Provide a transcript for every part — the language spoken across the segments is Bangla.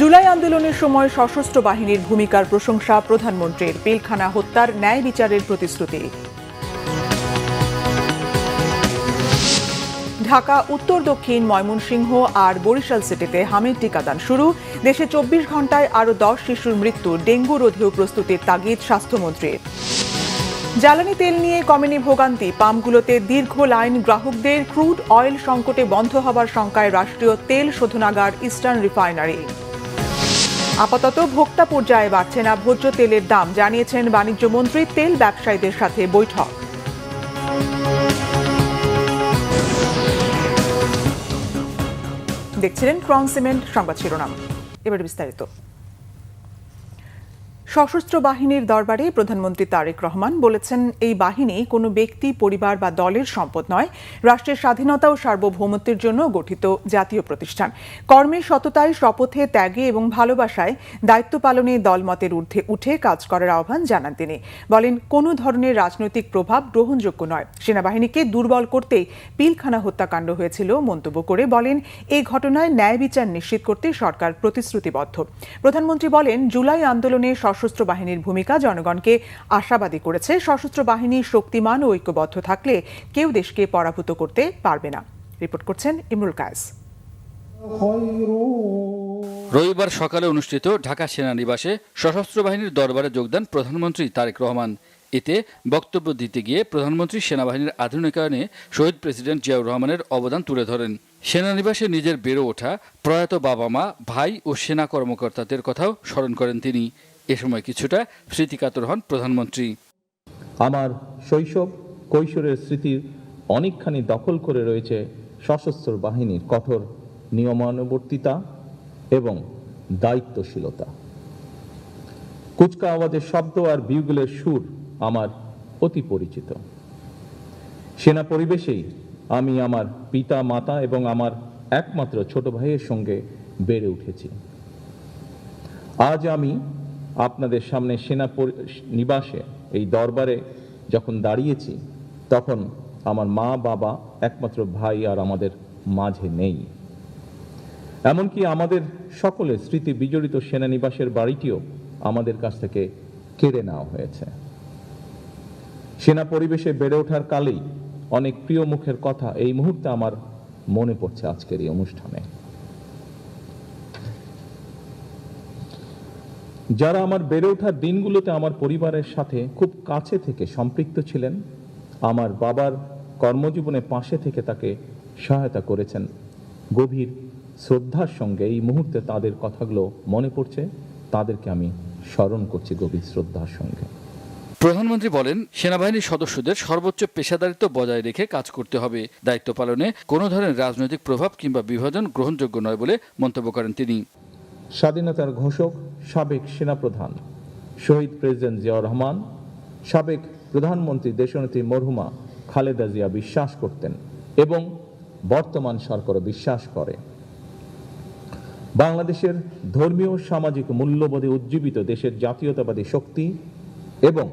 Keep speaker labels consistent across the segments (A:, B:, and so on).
A: জুলাই আন্দোলনের সময় সশস্ত্র বাহিনীর ভূমিকার প্রশংসা প্রধানমন্ত্রীর। পিলখানা হত্যার ন্যায় বিচারের প্রতিশ্রুতি। ঢাকা উত্তর দক্ষিণ ময়মনসিংহ আর বরিশাল সিটিতে হামের টিকাদান শুরু। দেশে 24 ঘণ্টায় আরও 10 শিশুর মৃত্যু। ডেঙ্গু রোধেও প্রস্তুতির তাগিদ স্বাস্থ্যমন্ত্রীর। জ্বালানি তেল নিয়ে কমেনি ভোগান্তি। পাম্পগুলোতে দীর্ঘ লাইন। গ্রাহকদের ক্রুড অয়েল সংকটে বন্ধ হবার শঙ্কায় রাষ্ট্রীয় তেল শোধনাগার ইস্টার্ন রিফাইনারি। আপাতত ভোক্তা পর্যায়ে বাড়ছে না ভোজ্য তেলের দাম, জানিয়েছেন বাণিজ্য মন্ত্রী। তেল ব্যবসায়ীদের সাথে বৈঠক। দেখছিলেন ক্রাউন সিমেন্ট সংবাদ শিরোনাম, এবারে বিস্তারিত। সশস্ত্র বাহিনীর দরবারে প্রধানমন্ত্রী তারেক রহমান বলেছেন, এই বাহিনী কোনো ব্যক্তি, পরিবার বা দলের সম্পদ নয়, রাষ্ট্রের স্বাধীনতা ও সার্বভৌমত্বের জন্য গঠিত জাতীয় প্রতিষ্ঠান। কর্মে সততায়, শপথে, ত্যাগে এবং ভালোবাসায় দায়িত্ব পালনে দলমতের ঊর্ধ্বে উঠে কাজ করার আহ্বান জানান তিনি। বলেন, কোনো ধরনের রাজনৈতিক প্রভাব গ্রহণযোগ্য নয়। সেনাবাহিনীকে দুর্বল করতেই পিলখানা হত্যাকাণ্ড হয়েছিল মন্তব্য করে বলেন, এই ঘটনায় ন্যায় বিচার নিশ্চিত করতে সরকার প্রতিশ্রুতিবদ্ধ। প্রধানমন্ত্রী বলেন, জুলাই আন্দোলনে সশস্ত্র বাহিনীর ভূমিকা জনগণকে আশাবাদী করেছে। সশস্ত্র বাহিনী শক্তিমান ও ঐক্যবদ্ধ থাকলে কেউ দেশকে পরাভূত করতে পারবে না। রিপোর্ট করছেন ইমরুল কায়েস।
B: রবিবার সকালে অনুষ্ঠিত ঢাকা সেনানিবাসে সশস্ত্র বাহিনীর দরবারে যোগ দেন প্রধানমন্ত্রী তারেক রহমান। এতে বক্তব্য দিতে গিয়ে প্রধানমন্ত্রী সেনাবাহিনীর আধুনিকায়নে শহীদ প্রেসিডেন্ট জিয়াউর রহমানের অবদান তুলে ধরেন। সেনানিবাসে নিজের বেড়ে ওঠা প্রয়াত বাবা মা, ভাই ও সেনা কর্মকর্তাদের কথাও স্মরণ করেন তিনি। এ সময় কিছুটা স্মৃতিকাতর হন প্রধানমন্ত্রী।
C: আমার শৈশব কৈশোরের স্মৃতির অনেকখানি দখল করে রয়েছে সশস্ত্র বাহিনীর কঠোর নিয়মানুবর্তিতা এবং দায়িত্বশীলতা। কুচকাওয়াজের শব্দ আর বিউগলের সুর আমার অতি পরিচিত। সেনা পরিবেশেই আমি আমার পিতা, মাতা এবং আমার একমাত্র ছোট ভাইয়ের সঙ্গে বেড়ে উঠেছি। আজ আমি আপনাদের সামনে সেনা নিবাসে এই দরবারে যখন দাঁড়িয়েছি, তখন আমার মা, বাবা, একমাত্র ভাই আর আমাদের মাঝে নেই। এমনকি আমাদের সকলের স্মৃতি বিজড়িত সেনানিবাসের বাড়িটিও আমাদের কাছ থেকে কেড়ে নেওয়া হয়েছে। সেনা পরিবেশে বেড়ে ওঠার কালেই অনেক প্রিয় মুখের কথা এই মুহূর্তে আমার মনে পড়ছে আজকের এই অনুষ্ঠানে। যারা আমার বেড়ে ওঠার দিনগুলোতে আমার পরিবারের সাথে খুব কাছে থেকে সম্পৃক্ত ছিলেন, আমার বাবার কর্মজীবনে পাশে থেকে তাকে সহায়তা করেছেন, গভীর শ্রদ্ধার সঙ্গে এই মুহূর্তে তাদের কথাগুলো মনে পড়ছে। তাদেরকে আমি স্মরণ করছি গভীর শ্রদ্ধার সঙ্গে।
B: প্রধানমন্ত্রী বলেন, সেনাবাহিনীর সদস্যদের সর্বোচ্চ পেশাদারিত্ব বজায় রেখে কাজ করতে হবে। দায়িত্ব পালনে কোনো ধরনের রাজনৈতিক প্রভাব কিংবা বিভাজন গ্রহণযোগ্য নয় বলে মন্তব্য করেন তিনি।
C: স্বাধীনতার ঘোষক সাবেক সেনাপ্রধান শহীদ প্রেসিডেন্ট জিয়াউর রহমান, সাবেক প্রধানমন্ত্রী দেশনেত্রী মরহুমা খালেদা জিয়া বিশ্বাস করতেন এবং বর্তমান সরকারও বিশ্বাস করে, বাংলাদেশের ধর্মীয় সামাজিক মূল্যবোধে উজ্জীবিত দেশের জাতীয়তাবাদী শক্তি এবং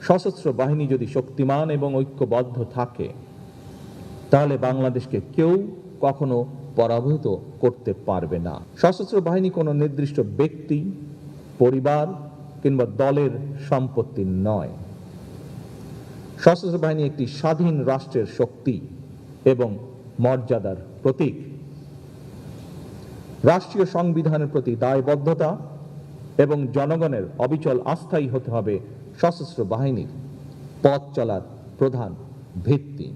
C: সশস্ত্র বাহিনী যদি শক্তিমান এবং ঐক্যবদ্ধ থাকে, তাহলে বাংলাদেশকে কেউ কখনো পরাভূত করতে পারবে না। সশস্ত্র বাহিনী কোনো নির্দিষ্ট ব্যক্তি, পরিবার কিংবা দলের সম্পত্তি নয়। সশস্ত্র বাহিনী একটি স্বাধীন রাষ্ট্রের শক্তি এবং মর্যাদার প্রতীক। রাষ্ট্রীয় সংবিধানের প্রতি দায়বদ্ধতা এবং জনগণের অবিচল আস্থাই হতে হবে সশস্ত্র বাহিনীর পথ চলার প্রধান ভিত্তি।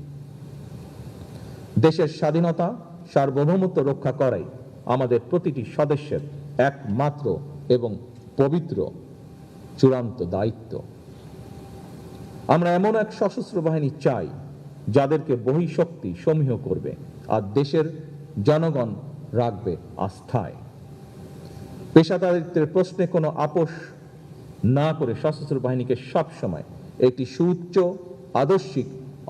C: দেশের স্বাধীনতা, সার্বভৌমত্ব রক্ষা করাই আমাদের প্রতিটি সদস্যের একমাত্র এবং পবিত্র চূড়ান্ত দায়িত্ব। আমরা এমন এক সশস্ত্র বাহিনী চাই যাদেরকে বহিঃশক্তি সমীহ করবে আর দেশের জনগণ রাখবে আস্থায়। পেশাদারিত্বের প্রশ্নে কোনো আপোষ না করে সশস্ত্র বাহিনীকে সবসময় একটি সুউচ্চ আদর্শিক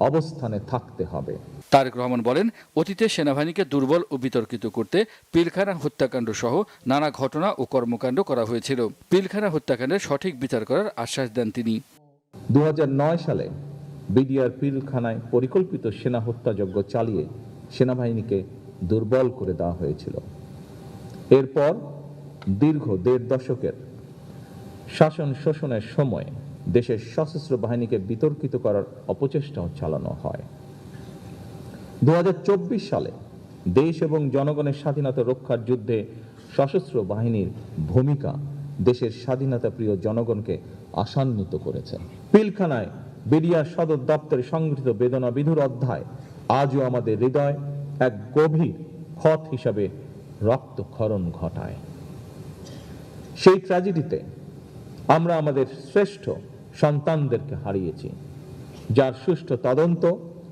C: অবস্থানে থাকতে হবে।
B: তারেক রহমান বলেন, অতীতে সেনাবাহিনীকে দুর্বল ও বিতর্কিত করতে পিলখানা হত্যাকাণ্ড সহ নানা ঘটনা ও কর্মকাণ্ড করা হয়েছিল। পিলখানা হত্যাকাণ্ডের সঠিক বিচার করার আশ্বাস দেন তিনি।
C: 2009 সালে বিডিআর পিলখানায় পরিকল্পিত সেনা হত্যাযজ্ঞ চালিয়ে সেনাবাহিনীকে দুর্বল করে দেওয়া হয়েছিল। এরপর দীর্ঘ ১.৫ দশকের শাসন শোষণের সময় দেশের সশস্ত্র বাহিনীকে বিতর্কিত করার অপচেষ্টাও চালানো হয়। ২০২৪ সালে দেশ এবং জনগণের স্বাধীনতা রক্ষার যুদ্ধে সশস্ত্র বাহিনীর ভূমিকা দেশের স্বাধীনতা প্রিয় জনগণকে আশান্বিত করেছে। পিলখানায় বিডিআর সদর দপ্তরে সংগঠিত বেদনা বিধুর অধ্যায় আজও আমাদের হৃদয় এক গভীর ক্ষত হিসাবে রক্তক্ষরণ ঘটায়। সেই ট্র্যাজেডিতে আমরা আমাদের শ্রেষ্ঠ সন্তানদেরকে হারিয়েছি, যার সুষ্ঠু তদন্ত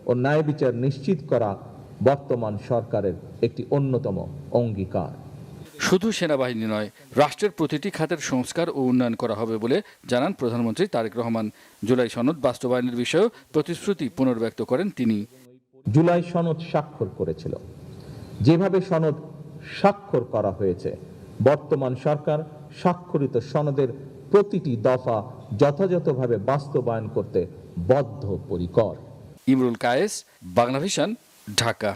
C: ও ন্যায় বিচার নিশ্চিত করা বর্তমান সরকারের একটি অন্যতম অঙ্গীকার।
B: শুধু সেনাবাহিনী নয়, রাষ্ট্রের প্রতিটি খাতের সংস্কার ও উন্নয়ন করা হবে বলে জানান প্রধানমন্ত্রী তারেক রহমান। জুলাই সনদ বাস্তবায়নের বিষয়েও প্রতিশ্রুতি পুনর্ব্যক্ত করেন তিনি।
C: জুলাই সনদ স্বাক্ষর করেছিল, যেভাবে সনদ স্বাক্ষর করা হয়েছে, বর্তমান সরকার স্বাক্ষরিত সনদের প্রতিটি দফা যথাযথভাবে বাস্তবায়ন করতে বদ্ধপরিকর।
B: ইমরুল কায়েস, বাংলাভিশন, ঢাকা।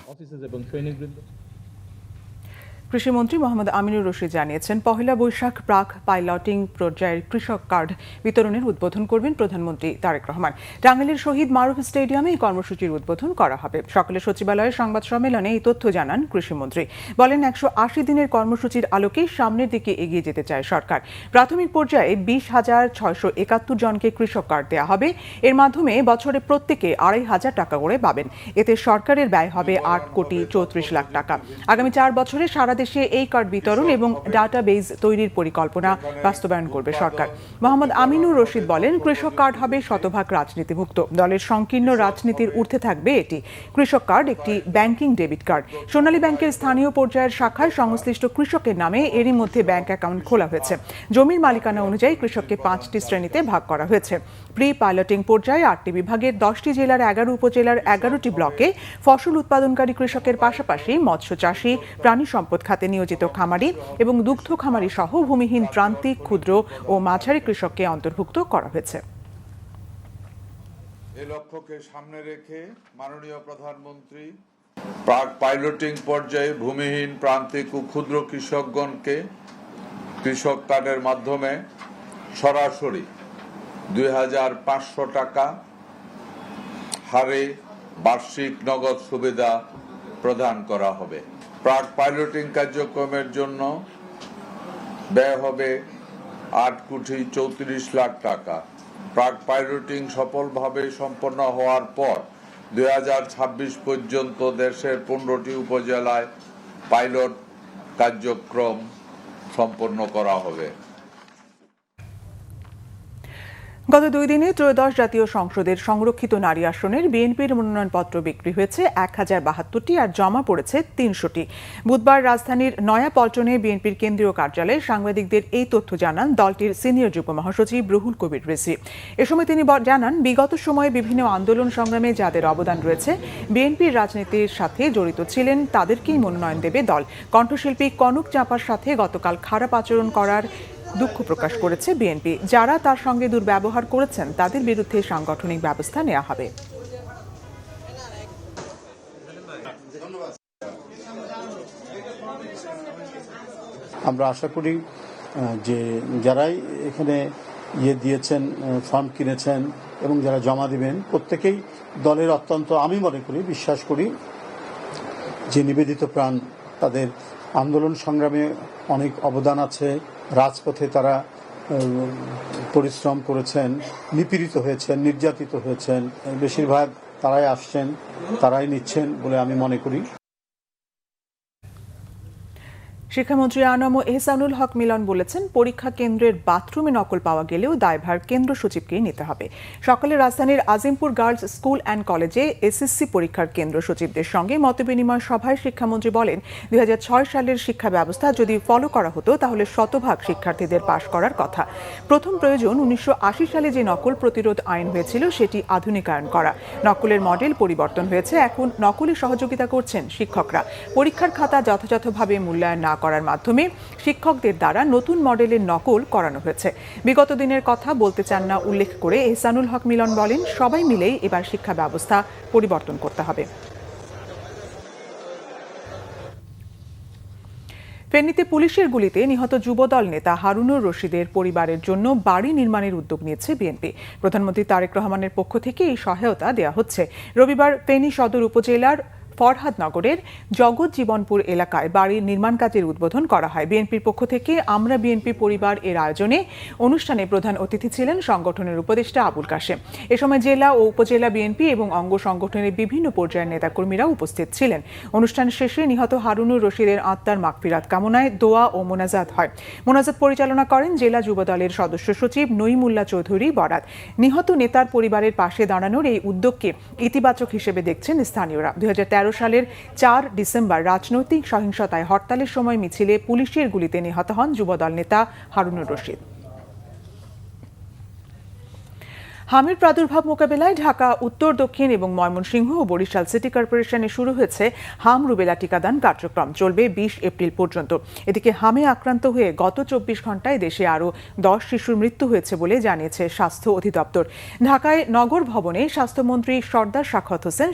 A: কৃষিমন্ত্রী মোহাম্মদ আমিনুর রশিদ জানিয়েছেন, পহেলা বৈশাখ প্রাক পাইলটিং পর্যায়ের কৃষক কার্ড বিতরণের উদ্বোধন করবেন প্রধানমন্ত্রী তারেক রহমান। টাঙ্গাইলের শহীদ মারুফ স্টেডিয়ামে এই কর্মসূচির উদ্বোধন করা হবে। সকালে সচিবালয়ের সংবাদ সম্মেলনে এই তথ্য জানান কৃষিমন্ত্রী। বলেন, ১৮০ দিনের কর্মসূচির আলোকে সামনের দিকে এগিয়ে যেতে চায় সরকার। প্রাথমিক পর্যায়ে ২০,৬৭১ জনকে কৃষক কার্ড দেওয়া হবে। এর মাধ্যমে বছরে প্রত্যেকে ২৫০০ টাকা করে পাবেন। এতে সরকারের ব্যয় হবে ৮,৩৪,০০,০০০ টাকা। আগামী ৪ বছরে সারা দেশে এই কার্ড বিতরণ এবং ডাটাবেজ তৈরির পরিকল্পনা বাস্তবায়ন করবে সরকার। মোহাম্মদ আমিনুর রশিদ বলেন, কৃষক কার্ড হবে শতভাগ রাজনীতিমুক্ত। দলের সংকীর্ণ রাজনীতির ঊর্ধ্বে থাকবে এটি। কৃষক কার্ড একটি ব্যাংকিং ডেবিট কার্ড। সোনালী ব্যাংকের স্থানীয় পর্যায়ের শাখায় সংশ্লিষ্ট কৃষকের নামে এরই মধ্যে ব্যাংক অ্যাকাউন্ট খোলা হয়েছে। জমির মালিকানা অনুযায়ী কৃষককে 5টি শ্রেণীতে ভাগ করা হয়েছে। প্রি পাইলটিং পর্যায়ে 8টি বিভাগের 10টি জেলার 11 উপজেলার 11টি ব্লকে ফসল উৎপাদনকারী কৃষকের পাশাপাশি মৎস্য চাষী, প্রাণী সম্পদ খাতে নিয়োজিত খামারি এবং দুগ্ধ খামারি সহ ভূমিহীন প্রান্তিক, ক্ষুদ্র ও মাঝারি কৃষককে অন্তর্ভুক্ত করা হয়েছে।
D: এই লক্ষ্যকে সামনে রেখে মাননীয় প্রধানমন্ত্রী প্রাক পাইলটিং পর্যায়ে ভূমিহীন, প্রান্তিক ও ক্ষুদ্র কৃষকগণকে কৃষক কার্ডের মাধ্যমে সরাসরি ২৫০০ টাকা হারে বার্ষিক নগদ সুবিধা প্রদান করা হবে। প্রাক পাইলটিং কার্যক্রমের জন্য ব্যয় হবে ৮,৩৪,০০,০০০ টাকা। প্রাক পাইলটিং সফলভাবে সম্পন্ন হওয়ার পর ২০২৬ পর্যন্ত দেশের 15টি উপজেলায় পাইলট কার্যক্রম সম্পন্ন করা হবে।
A: গত 2 দিনে ত্রয়োদশ জাতীয় সংসদের সংরক্ষিত নারী আসনের বিএনপির মনোনয়নপত্র বিক্রি হয়েছে ১,০৭২টি আর জমা পড়েছে 300টি। বুধবার রাজধানীর নয়াপল্টনে বিএনপির কেন্দ্রীয় কার্যালয়ে সাংবাদিকদের এই তথ্য জানান দলটির সিনিয়র যুগ্ম মহাসচিব রুহুল কবির রিজভী। এ সময় তিনি জানান, বিগত সময়ে বিভিন্ন আন্দোলন সংগ্রামে যাদের অবদান রয়েছে, বিএনপির রাজনীতির সাথে জড়িত ছিলেন, তাদেরকেই মনোনয়ন দেবে দল। কণ্ঠশিল্পী কনক চাঁপার সাথে গতকাল খারাপ আচরণ করার দুঃখ প্রকাশ করেছে বিএনপি। যারা তার সঙ্গে দুর্ব্যবহার করেছেন তাদের বিরুদ্ধে সাংগঠনিক ব্যবস্থা নেওয়া হবে।
E: আমরা আশা করি যে যারাই এখানে দিয়েছেন, ফর্ম কিনেছেন এবং যারা জমা দিবেন, প্রত্যেকেই দলের অত্যন্ত, আমি মনে করি, বিশ্বাস করি যে নিবেদিত প্রাণ। তাদের আন্দোলন সংগ্রামে অনেক অবদান আছে। রাজপথে তারা পরিশ্রম করেছেন, নিপীড়িত হয়েছেন, নির্যাতিত হয়েছেন। বেশিরভাগ তারাই আসছেন, তারাই নিচ্ছেন বলে আমি মনে করি।
A: শিক্ষামন্ত্রী আনাম এহসানুল হক মিলন বলেছেন, পরীক্ষা কেন্দ্রের বাথরুমে নকল পাওয়া গেলেও দায়ভার কেন্দ্র সচিবকেই নিতে হবে। সকালে রাজধানীর আজিমপুর গার্লস স্কুল অ্যান্ড কলেজে এসএসসি পরীক্ষার কেন্দ্র সচিবদের সঙ্গে মতবিনিময় সভায় শিক্ষামন্ত্রী বলেন, ২০০৬ সালের শিক্ষা ব্যবস্থা যদি ফলো করা হতো তাহলে শতভাগ শিক্ষার্থীদের পাশ করার কথা। প্রথম প্রয়োজন ১৯৮০ সালে যে নকল প্রতিরোধ আইন হয়েছিল সেটি আধুনিকায়ন করা। নকলের মডেল পরিবর্তন হয়েছে, এখন নকলে সহযোগিতা করছেন শিক্ষকরা। পরীক্ষার খাতা যথাযথভাবে মূল্যায়ন না করার মাধ্যমে শিক্ষকদের দ্বারা নতুন মডেলের নকল করানো হয়েছে। বিগত দিনের কথা বলতে চান না উল্লেখ করে এহসানুল হক মিলন বলেন, সবাই মিলেই এবার শিক্ষা ব্যবস্থা পরিবর্তন করতে হবে। ফেনীতে পুলিশের গুলিতে নিহত যুবদল নেতা হারুনুর রশিদের পরিবারের জন্য বাড়ি নির্মাণের উদ্যোগ নিয়েছে বিএনপি। প্রধানমন্ত্রী তারেক রহমানের পক্ষ থেকে এই সহায়তা দেওয়া হচ্ছে। রবিবার ফেনী সদর উপজেলার ফরহাদনগরের জগৎজীবনপুর এলাকায় বাড়ির নির্মাণ কাজের উদ্বোধন করা হয়। বিএনপির পক্ষ থেকে আমরা বিএনপি পরিবার এর আয়োজনে অনুষ্ঠানে প্রধান অতিথি ছিলেন সংগঠনের উপদেষ্টা আবুল কাশেম। এ সময় জেলা ও উপজেলা বিএনপি এবং অঙ্গ সংগঠনের বিভিন্ন পর্যায়ের নেতাকর্মীরা উপস্থিত ছিলেন। অনুষ্ঠান শেষে নিহত হারুনুর রশিদের আত্মার মাগফিরাত কামনায় দোয়া ও মোনাজাত হয়। মোনাজাত পরিচালনা করেন জেলা যুবদলের সদস্য সচিব নঈমুল্লাহ চৌধুরী বরাত। নিহত নেতার পরিবারের পাশে দাঁড়ানোর এই উদ্যোগকে ইতিবাচক হিসেবে দেখছেন স্থানীয়রা। 2013 সালের 4 ডিসেম্বর রাজনৈতিক সহিংসতায় হরতালের সময় মিছিলে পুলিশের গুলিতে নিহত হন যুবদল নেতা হারুনুর রশিদ। হামির প্রাদুর্ভাব মোকাবেলায় ঢাকা উত্তর, দক্ষিণ এবং ময়মনসিংহ ও বরিশাল সিটি কর্পোরেশনে শুরু হয়েছে হাম রুবেলা টিকাদান কার্যক্রম। চলবে 20 এপ্রিল পর্যন্ত। এদিকে হামে আক্রান্ত হয়ে গত 24 ঘন্টায় দেশে আরও 10 শিশুর মৃত্যু হয়েছে বলে জানিয়েছে স্বাস্থ্য অধিদপ্তর। ঢাকায় নগর ভবনে স্বাস্থ্যমন্ত্রী সর্দার সাখাওয়াত হোসেন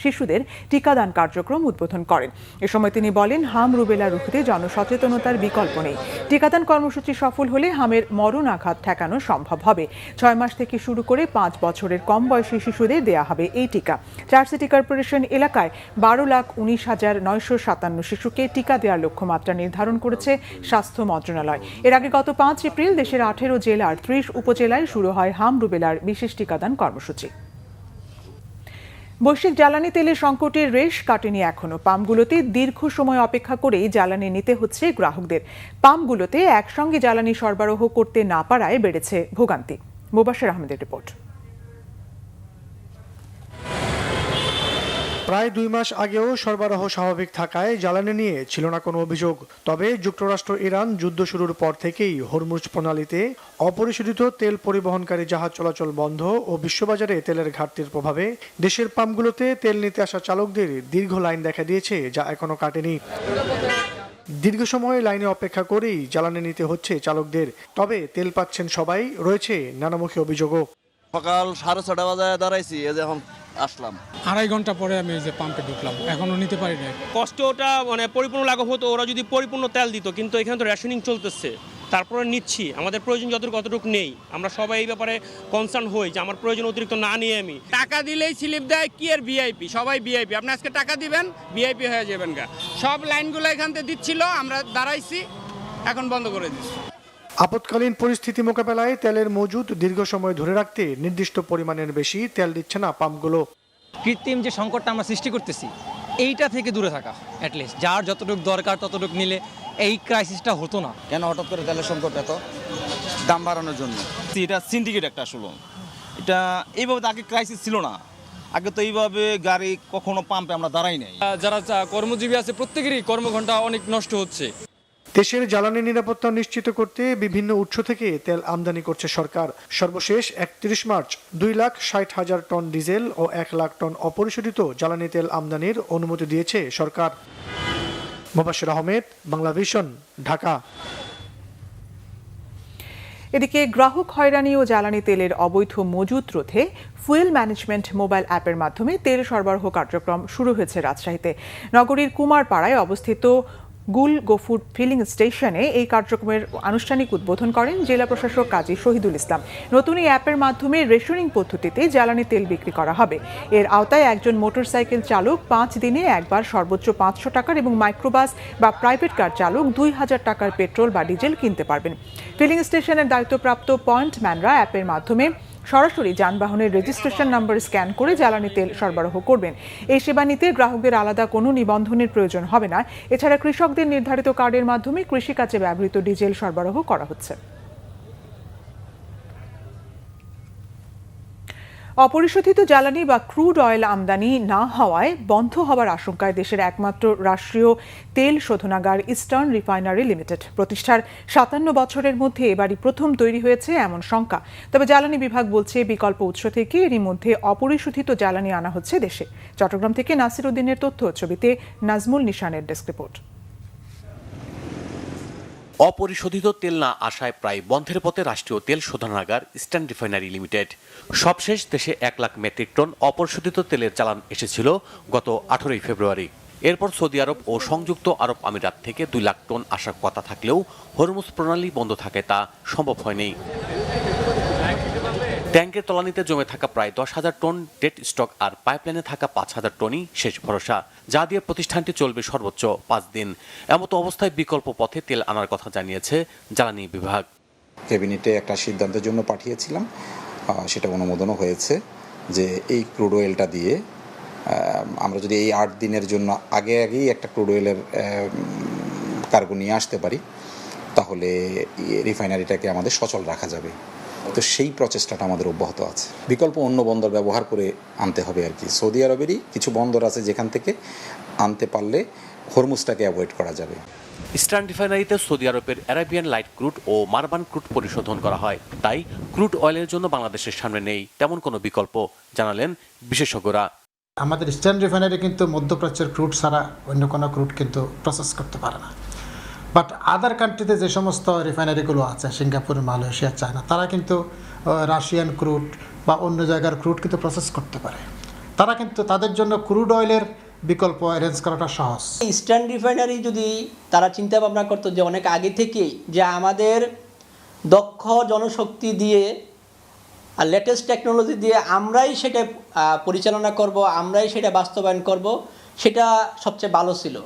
A: শিশুদের টিকাদান কার্যক্রম উদ্বোধন করেন। এ সময় তিনি বলেন, হাম রুবেলা রুখতে জনসচেতনতার বিকল্প নেই। টিকাদান কর্মসূচি সফল হলে হামের মরণ আঘাত ঠেকানো সম্ভব হবে। 6 মাস থেকে শুরু করে 5 বছরের কম বয়সী শিশুদের দেয়া হবে এই টিকা। 4 সিটি কর্পোরেশন এলাকায় 12,19,957 শিশুকে টিকা দেওয়ার লক্ষ্যমাত্রা নির্ধারণ করেছে স্বাস্থ্য মন্ত্রণালয়। এর আগে গত 5 এপ্রিল দেশের 18 জেলার 30 উপজেলায় শুরু হয় হাম রুবেলার বিশেষ টিকাদান কর্মসূচি। বৈশ্বিক জ্বালানি তেলের সংকটের রেশ কাটেনি এখনো। পাম্পগুলোতে দীর্ঘ সময় অপেক্ষা করেই জ্বালানি নিতে হচ্ছে গ্রাহকদের। পাম্পগুলোতে একসঙ্গে জ্বালানি সরবরাহ করতে না পারায় বেড়েছে ভোগান্তি। মুবাশির আহমেদের রিপোর্ট।
F: প্রায় 2 মাস আগেও সরবরাহ স্বাভাবিক থাকায় জ্বালানি নিয়ে ছিল না কোনো অভিযোগ। তবে যুক্তরাষ্ট্র ইরান যুদ্ধ শুরুর পর থেকেই হরমুজ প্রণালীতে অপরিশোধিত তেল পরিবহনকারী জাহাজ চলাচল বন্ধ ও বিশ্ববাজারে তেলের ঘাটতির প্রভাবে দেশের পাম্পগুলোতে তেল নিতে আসা চালকদের দীর্ঘ লাইন দেখা দিয়েছে, যা এখনো কাটেনি। দীর্ঘ সময় লাইনে অপেক্ষা করেই জ্বালানি নিতে হচ্ছে চালকদের। তবে তেল পাচ্ছেন সবাই, রয়েছে নানামুখী অভিযোগও।
G: সকাল 6:30 বাজায় দাঁড়াইছি, এই যে এখন আসলাম।
H: 2.5 ঘন্টা পরে আমি এই যে পাম্পে ঢুকলাম, এখনো নিতে পারি না।
I: কষ্টটা পরিপূর্ণ লাঘব হতো ওরা যদি পরিপূর্ণ তেল দিত, কিন্তু এখানে তো রেশনিং চলতেছে। তারপরে নিচ্ছি, আমাদের প্রয়োজন যতটুকু নেই। আমরা সবাই এই ব্যাপারে কনসার্ন হই যে আমার প্রয়োজন অতিরিক্ত না নিয়ে আমি
J: টাকা দিলেই স্লিপ দেয় কি আর ভিআইপি, সবাই ভিআইপি। আপনি আজকে টাকা দিবেন, ভিআইপি হয়ে যাবেন গা। সব লাইনগুলো এখান থেকে দিচ্ছিল, আমরা দাঁড়াইছি, এখন বন্ধ করে দিচ্ছি।
F: আপৎকালীন পরিস্থিতি মোকাবেলায় তেলের মজুদ দীর্ঘ সময় ধরে রাখতে নির্দিষ্ট পরিমাণের বেশি তেল দিচ্ছে না পাম্পগুলো।
K: কৃত্রিম যে সংকটটা আমরা সৃষ্টি করতেছি, এইটা থেকে দূরে থাকা, অ্যাটলিস্ট যার যতটুকু দরকার ততটুকু নিলে এই ক্রাইসিসটা হতো না।
G: কেন হঠাৎ করে তেলের সংকট এত? দাম বাড়ানোর জন্য। এটা সিন্ডিকেট একটা, আসলে এটা এইভাবে তো আগে ক্রাইসিস ছিল না। আগে তো এইভাবে গাড়ি কখনো পাম্পে আমরা দাঁড়াই নাই।
H: যারা কর্মজীবী আছে প্রত্যেকেরই কর্মঘণ্টা অনেক নষ্ট হচ্ছে।
F: দেশের জ্বালানি নিরাপত্তা নিশ্চিত করতে বিভিন্ন উৎস থেকে তেল আমদানি করছে সরকার। সর্বশেষ 31 মার্চ 2,60,000 টন ডিজেল ও 1 লাখ টন অপরিশোধিত জ্বালানি তেল আমদানির অনুমতি দিয়েছে সরকার। মুবাশির আহমেদ, বাংলা ভিশন, ঢাকা।
A: এদিকে গ্রাহক হয়রানি ও জ্বালানি তেলের অবৈধ মজুত রোধে ফুয়েল ম্যানেজমেন্ট মোবাইল অ্যাপের মাধ্যমে তেল সরবরাহ কার্যক্রম শুরু হয়েছে রাজশাহীতে। নগরীর কুমারপাড়ায় অবস্থিত গুল গফুর ফিলিং স্টেশনে এই কার্যক্রমের আনুষ্ঠানিক উদ্বোধন করেন জেলা প্রশাসক কাজী শহীদুল ইসলাম। নতুন এই অ্যাপের মাধ্যমে রেশনিং পদ্ধতিতে জ্বালানি তেল বিক্রি করা হবে। এর আওতায় একজন মোটরসাইকেল চালক 5 দিনে একবার সর্বোচ্চ 500 টাকার এবং মাইক্রোবাস বা প্রাইভেট কার চালক 2000 টাকার পেট্রোল বা ডিজেল কিনতে পারবেন। ফিলিং স্টেশনের দায়িত্বপ্রাপ্ত পয়েন্ট ম্যানরা অ্যাপের মাধ্যমে সরাসরি যানবাহনের রেজিস্ট্রেশন নাম্বার স্ক্যান করে জ্বালানি তেল সরবরাহ করবেন। এই সেবা নিতে গ্রাহকদের আলাদা কোনো নিবন্ধনের প্রয়োজন হবে না। এছাড়া কৃষকদের নির্ধারিত কার্ডের মাধ্যমে কৃষিকাজে ব্যবহৃত ডিজেল সরবরাহ করা হচ্ছে। অপরিশোধিত জ্বালানি বা ক্রুড অয়েল আমদানি না হওয়ায় বন্ধ হওয়ার আশঙ্কায় দেশের একমাত্র রাষ্ট্রীয় তেল শোধনাগার ইস্টার্ন রিফাইনারি লিমিটেড প্রতিষ্ঠার 57 বছরের মধ্যে এবারই প্রথম তৈরি হয়েছে এমন শঙ্কা। তবে জ্বালানি বিভাগ বলছে বিকল্প উৎস থেকে এরই মধ্যে অপরিশোধিত জ্বালানি আনা হচ্ছে দেশে। চট্টগ্রাম থেকে নাসির উদ্দিনের তথ্য, ছবিতে নাজমুল নিশানের ডেস্ক রিপোর্ট।
L: অপরিশোধিত তেল না আসায় প্রায় বন্ধের পথে রাষ্ট্রীয় তেল শোধনাগার ইস্টার্ন রিফাইনারি লিমিটেড। সবশেষ দেশে 1 লাখ মেট্রিক টন অপরিশোধিত তেলের চালান এসেছিল গত 18 ফেব্রুয়ারি। এরপর সৌদি আরব ও সংযুক্ত আরব আমিরাত থেকে 2 লাখ টন আসার কথা থাকলেও হরমুজ প্রণালী বন্ধ থাকায় তা সম্ভব হয়নি। ট্যাঙ্কের তলানিতে জমে থাকা প্রায় 10,000 টন ডেড স্টক আর পাইপলাইনে থাকা 5,000 টনই শেষ ভরসা, যা দিয়ে প্রতিষ্ঠানটি চলবে সর্বোচ্চ 5 দিন। এমত অবস্থায় বিকল্প পথে তেল আনার কথা জানিয়েছে জ্বালানি বিভাগ।
M: ক্যাবিনেটে একটা সিদ্ধান্তের জন্য পাঠিয়েছিলাম, সেটা অনুমোদনও হয়েছে যে এই ক্রুড অয়েলটা দিয়ে আমরা যদি এই 8 দিনের জন্য আগেই একটা ক্রুড অয়েলের কার্গো নিয়ে আসতে পারি, তাহলে রিফাইনারিটাকে আমাদের সচল রাখা যাবে। তো সেই প্রচেষ্টাটা আমাদের অব্যাহত আছে। বিকল্প অন্য বন্দর ব্যবহার করে আনতে হবে আর কি। সৌদি আরবেরই কিছু বন্দর আছে যেখান থেকে আনতে পারলে হরমুজটাকে অ্যাভয়েড করা যাবে।
L: ইস্টার্ন রিফাইনারিতে সৌদি আরবের অ্যারাবিয়ান লাইট ক্রুড ও মারবান ক্রুড পরিশোধন করা হয়, তাই ক্রুড অয়েলের জন্য বাংলাদেশের সামনে নেই তেমন কোনো বিকল্প, জানালেন বিশেষজ্ঞরা।
N: আমাদের ইস্টার্ন রিফাইনারি কিন্তু মধ্যপ্রাচ্যের ক্রুড ছাড়া অন্য কোনো ক্রুড কিন্তু প্রসেস করতে পারে না। বাট আদার কান্ট্রিতে যে সমস্ত রিফাইনারিগুলো আছে, সিঙ্গাপুর, মালয়েশিয়া, চায়না, তারা কিন্তু রাশিয়ান ক্রুড বা অন্য জায়গার ক্রুড কিন্তু প্রসেস করতে পারে। তারা কিন্তু তাদের জন্য ক্রুড অয়েলের বিকল্প অ্যারেঞ্জ করাটা সহজ।
O: ইস্টার্ন রিফাইনারি যদি তারা চিন্তা ভাবনা করতো যে অনেক আগে থেকেই যে আমাদের দক্ষ জনশক্তি দিয়ে আর লেটেস্ট টেকনোলজি দিয়ে আমরাই সেটা পরিচালনা করব, আমরাই সেটা বাস্তবায়ন করব, সেটা সবচেয়ে ভালো ছিল।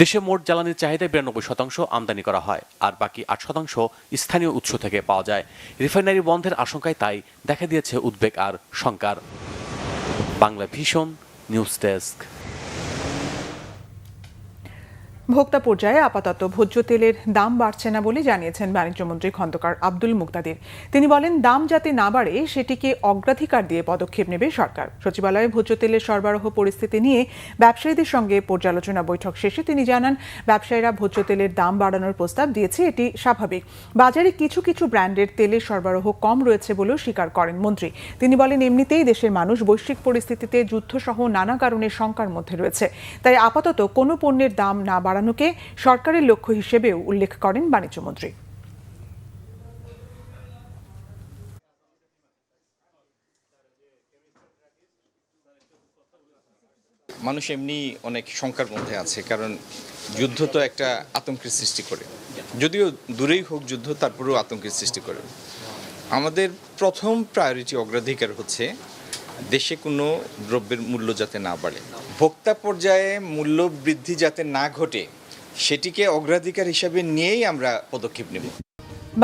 L: দেশে মোট জ্বালানির চাহিদায় 92% আমদানি করা হয়, আর বাকি 8% স্থানীয় উৎস থেকে পাওয়া যায়। রিফাইনারি বন্ধের আশঙ্কায় তাই দেখা দিয়েছে উদ্বেগ আর শঙ্কার। Bangla Vision news desk.
A: ভোক্তা পর্যায়ে আপাতত ভোজ্য তেলের দাম বাড়ছে না বলে জানিয়েছেন বাণিজ্যমন্ত্রী খন্দকার আব্দুল মুক্তাদির। তিনি বলেন, দাম যাতে না বাড়ে সেটিকে অগ্রাধিকার দিয়ে পদক্ষেপ নেবে সরকার। সচিবালয়ে ভোজ্য তেলের সরবরাহ পরিস্থিতি নিয়ে ব্যবসায়ীদের সঙ্গে পর্যালোচনা বৈঠক শেষে তিনি জানান, ব্যবসায়ীরা ভোজ্য তেলের দাম বাড়ানোর প্রস্তাব দিয়েছে, এটি স্বাভাবিক। বাজারে কিছু কিছু ব্র্যান্ডের তেলের সরবরাহ কম রয়েছে বলেও স্বীকার করেন মন্ত্রী। তিনি বলেন, এমনিতেই দেশের মানুষ বৈশ্বিক পরিস্থিতিতে যুদ্ধসহ নানা কারণে শঙ্কার মধ্যে রয়েছে, তাই আপাতত কোনো পণ্যের দাম না বাড়ানোকে সরকারের লক্ষ্য হিসেবেও উল্লেখ করেন বাণিজ্যমন্ত্রী।
P: মানুষ এমনি অনেক শঙ্কার মধ্যে আছে, কারণ যুদ্ধ তো একটা আতঙ্কের সৃষ্টি করে, যদিও দূরেই হোক যুদ্ধ, তারপরেও আতঙ্কের সৃষ্টি করে। আমাদের প্রথম প্রায়োরিটি, অগ্রাধিকার হচ্ছে দেশে কোনো দ্রব্যের মূল্য যাতে না বাড়ে, ভোক্তা পর্যায়ে মূল্য বৃদ্ধি যাতে না ঘটে, সেটিকে অগ্রাধিকার হিসাবে নিয়েই আমরা পদক্ষেপ নেব।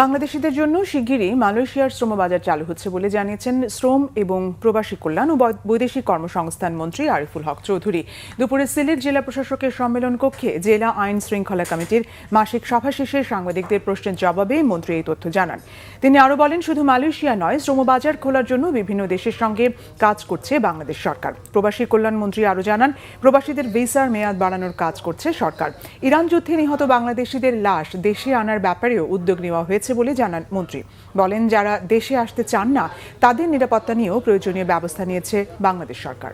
A: বাংলাদেশিদের জন্য শিগগিরই মালয়েশিয়ার শ্রমবাজার চালু হচ্ছে বলে জানিয়েছেন শ্রম এবং প্রবাসী কল্যাণ ও বৈদেশিক কর্মসংস্থান মন্ত্রী আরিফুল হক চৌধুরী। দুপুরে সিলেট জেলা প্রশাসকের সম্মেলন কক্ষে জেলা আইন শৃঙ্খলা কমিটির মাসিক সভা শেষে সাংবাদিকদের প্রশ্নের জবাবে মন্ত্রী এই তথ্য জানান। তিনি আরও বলেন, শুধু মালয়েশিয়া নয়, শ্রমবাজার খোলার জন্য বিভিন্ন দেশের সঙ্গে কাজ করছে বাংলাদেশ সরকার। প্রবাসী কল্যাণ মন্ত্রী আরও জানান, প্রবাসীদের ভিসার মেয়াদ বাড়ানোর কাজ করছে সরকার। ইরান যুদ্ধে নিহত বাংলাদেশিদের লাশ দেশে আনার ব্যাপারেও উদ্যোগ নেওয়া হয়েছে বলে জানান মন্ত্রী। বলেন, যারা দেশে আসতে চান না তাদের নিরাপত্তা নিয়েও প্রয়োজনীয় ব্যবস্থা নিয়েছে বাংলাদেশ সরকার।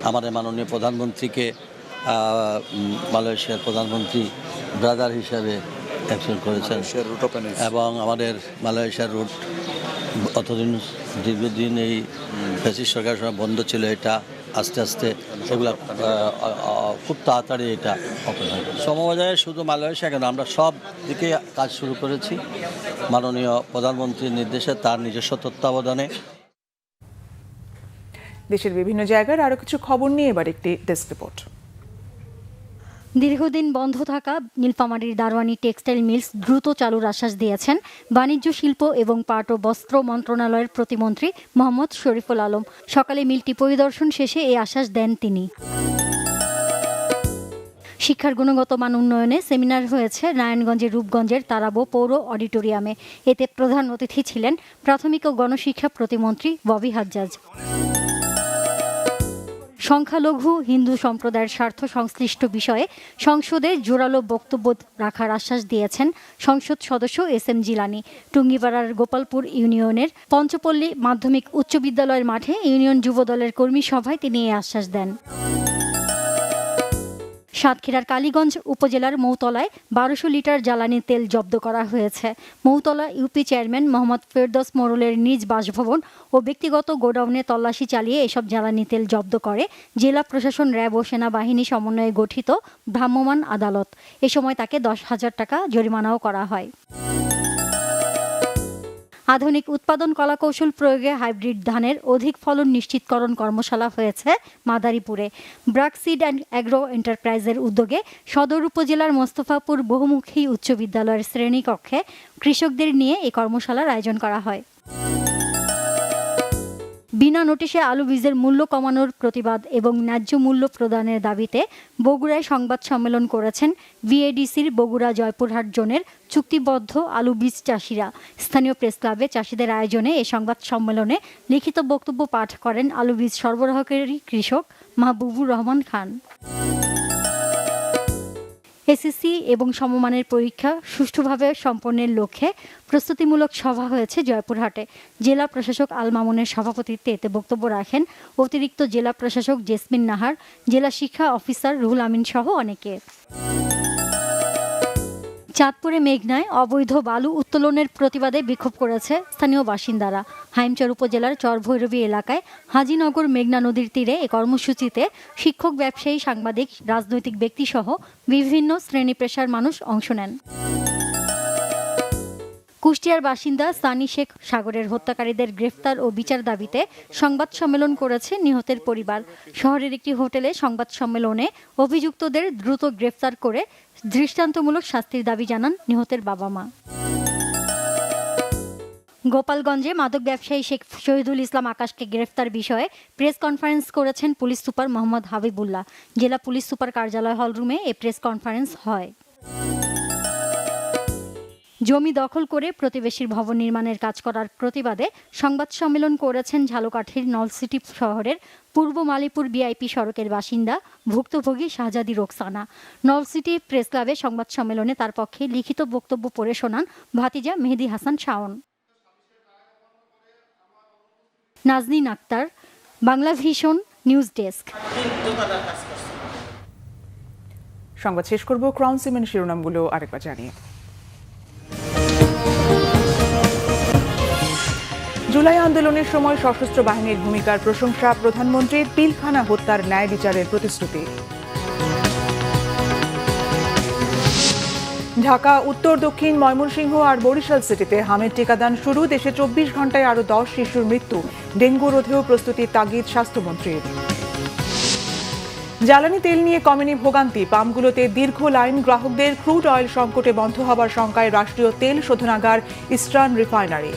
Q: আমাদের মাননীয় প্রধানমন্ত্রীকে মালয়েশিয়ার প্রধানমন্ত্রী ব্রাদার হিসাবে অ্যাকশন করেছেন, এবং আমাদের মালয়েশিয়ার রুট অতদিন দীর্ঘদিন এই ফ্যাসিস্ট সরকারের সময় বন্ধ ছিল, এটা আস্তে আস্তে এগুলা খুব তাড়াতাড়ি এটা ওপেন হয়। শ্রমবাজারে শুধু মালয়েশিয়া কেন, আমরা সব দিকে কাজ শুরু করেছি মাননীয় প্রধানমন্ত্রীর নির্দেশে, তার নিজস্ব তত্ত্বাবধানে।
A: দেশের বিভিন্ন জায়গার আরও কিছু খবর নিয়ে এবার একটি ডেস্ক রিপোর্ট।
R: দীর্ঘদিন বন্ধ থাকা নীলফামারীর দারোয়ানি টেক্সটাইল মিলস দ্রুত চালুর আশ্বাস দিয়েছেন বাণিজ্য, শিল্প এবং পাট ও বস্ত্র মন্ত্রণালয়ের প্রতিমন্ত্রী মোহাম্মদ শরীফুল আলম। সকালে মিলটি পরিদর্শন শেষে এই আশ্বাস দেন তিনি। শিক্ষার গুণগত মান উন্নয়নে সেমিনার হয়েছে নারায়ণগঞ্জের রূপগঞ্জের তারাবো পৌর অডিটোরিয়ামে। এতে প্রধান অতিথি ছিলেন প্রাথমিক ও গণশিক্ষা প্রতিমন্ত্রী ববি হাজ্জাজ। সংখ্যালঘু হিন্দু সম্প্রদায়ের স্বার্থ সংশ্লিষ্ট বিষয়ে সংসদে জোরালো বক্তব্য রাখার আশ্বাস দিয়েছেন সংসদ সদস্য এস.এম. জিলানী। টুঙ্গিপাড়ার গোপালপুর ইউনিয়নের পঞ্চপল্লী মাধ্যমিক উচ্চ বিদ্যালয়ের মাঠে ইউনিয়ন যুবদলের কর্মী সভায় তিনি এই আশ্বাস দেন। সাতক্ষীরার কালীগঞ্জ উপজেলার মৌতলায় 1200 লিটার জ্বালানি তেল জব্দ করা হয়েছে। মৌতলা ইউপি চেয়ারম্যান মোহাম্মদ ফেরদৌস মোড়লের নিজ বাসভবন ও ব্যক্তিগত গোডাউনে তল্লাশি চালিয়ে এসব জ্বালানি তেল জব্দ করে জেলা প্রশাসন, র্যাব ও সেনাবাহিনী সমন্বয়ে গঠিত ভ্রাম্যমাণ আদালত। এ সময় তাকে 10,000 টাকা জরিমানাও করা হয়। আধুনিক উৎপাদন কলাকৌশল প্রয়োগে হাইব্রিড ধানের অধিক ফলন নিশ্চিতকরণ কর্মশালা হয়েছে মাদারীপুরে। ব্রাক সিড অ্যান্ড অ্যাগ্রো এন্টারপ্রাইজের উদ্যোগে সদর উপজেলার মোস্তফাপুর বহুমুখী উচ্চ বিদ্যালয়ের শ্রেণীকক্ষে কৃষকদের নিয়ে এই কর্মশালার আয়োজন করা হয়। বিনা নোটিশে আলু বীজের মূল্য কমানোর প্রতিবাদ এবং ন্যায্য মূল্য প্রদানের দাবিতে বগুড়ায় সংবাদ সম্মেলন করেছেন বিএডিসির বগুড়া জয়পুরহাট জোনের চুক্তিবদ্ধ আলু বীজ চাষিরা। স্থানীয় প্রেস ক্লাবে চাষিদের আয়োজনে এই সংবাদ সম্মেলনে লিখিত বক্তব্য পাঠ করেন আলু বীজ সরবরাহকারী কৃষক মাহবুবুর রহমান খান। এসএসসি এবং সমমানের পরীক্ষা সুষ্ঠুভাবে সম্পন্নের লক্ষ্যে প্রস্তুতিমূলক সভা হয়েছে জয়পুরহাটে। জেলা প্রশাসক আল মামুনের সভাপতিত্বে এতে বক্তব্য রাখেন অতিরিক্ত জেলা প্রশাসক জেসমিন নাহার, জেলা শিক্ষা অফিসার রুহুল আমিন সহ অনেকে। চাঁদপুরে মেঘনায় অবৈধ বালু উত্তোলনের প্রতিবাদে বিক্ষোভ করেছে স্থানীয় বাসিন্দারা। হাইমচর উপজেলার চরভৈরবী এলাকায় হাজিনগর মেঘনা নদীর তীরে এ কর্মসূচিতে শিক্ষক, ব্যবসায়ী, সাংবাদিক, রাজনৈতিক ব্যক্তি সহ বিভিন্ন শ্রেণী পেশার মানুষ অংশ নেন। কুষ্টিয়ার বাসিন্দা সানি শেখ সাগরের হত্যাকারীদের গ্রেফতার ও বিচার দাবিতে সংবাদ সম্মেলন করেছে নিহতের পরিবার। শহরের একটি হোটেলে সংবাদ সম্মেলনে অভিযুক্তদের দ্রুত গ্রেফতার করে দৃষ্টান্তমূলক শাস্তির দাবি জানান নিহতের বাবা-মা। গোপালগঞ্জে মাদক ব্যবসায়ী শেখ শহীদুল ইসলাম আকাশকে গ্রেফতার বিষয়ে প্রেস কনফারেন্স করেছেন পুলিশ সুপার মোহাম্মদ হাবিবুল্লাহ। জেলা পুলিশ সুপার কার্যালয় হলরুমে এ প্রেস কনফারেন্স হয়। জমি দখল করে প্রতিবেশীর ভবন নির্মাণের কাজ করার প্রতিবাদে সংবাদ সম্মেলন করেছেন ঝালকাঠির নলসিটি শহরের পূর্ব মালিপুর বিআইপি সড়কের বাসিন্দা ভুক্তভোগী শাহজাদি রোকসানা। নলসিটি প্রেস ক্লাবে সংবাদ সম্মেলনে তার পক্ষে লিখিত বক্তব্য পড়ে শোনান ভাতিজা Mehedi Hasan Shawon. Naznin Akter, Bangla Vision news desk.
A: সংবাদ শেষ করব ক্রাউন সিমেন্ট শিরোনামগুলো আরেকবার জানিয়ে। জুলাই আন্দোলনের সময় সশস্ত্র বাহিনীর ভূমিকার প্রশংসা প্রধানমন্ত্রীর, পিলখানা হত্যার ন্যায় বিচারের প্রতিশ্রুতি। ঢাকা, উত্তর, দক্ষিণ, ময়মনসিংহ আর বরিশাল সিটিতে হামের টিকাদান শুরু। দেশে 24 ঘন্টায় আরও 10 শিশুর মৃত্যু। ডেঙ্গু রোধেও প্রস্তুতির তাগিদ স্বাস্থ্যমন্ত্রীর। জ্বালানি তেল নিয়ে কমেনি ভোগান্তি, পাম্পগুলোতে দীর্ঘ লাইন। গ্রাহকদের ক্রুড অয়েল সংকটে বন্ধ হবার শঙ্কায় রাষ্ট্রীয় তেল শোধনাগার ইস্টার্ন রিফাইনারি।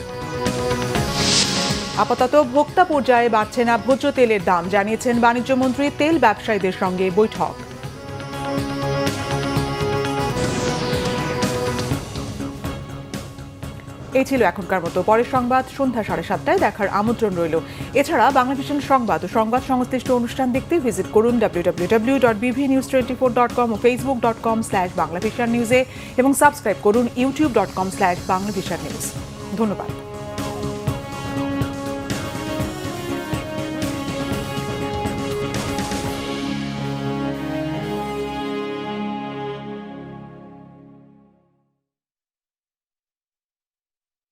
A: আপাতত ভোক্তা পর্যায়ে বাড়ছে না ভোজ্য তেলের দাম, জানিয়েছেন বাণিজ্যমন্ত্রী। তেল ব্যবসায়ীদের সঙ্গে বৈঠক। এই ছিল এখনকার মতো। পরের সংবাদ সন্ধ্যা 7:30টায় দেখার আমন্ত্রণ রইল। এছাড়া বাংলা ভিশন সংবাদ ও সংবাদ সংশ্লিষ্ট অনুষ্ঠান দেখতে ভিজিট করুন www.bvnews24.com ও facebook.com/banglavishannews এবং সাবস্ক্রাইব করুন youtube.com/banglavishannews। ধন্যবাদ।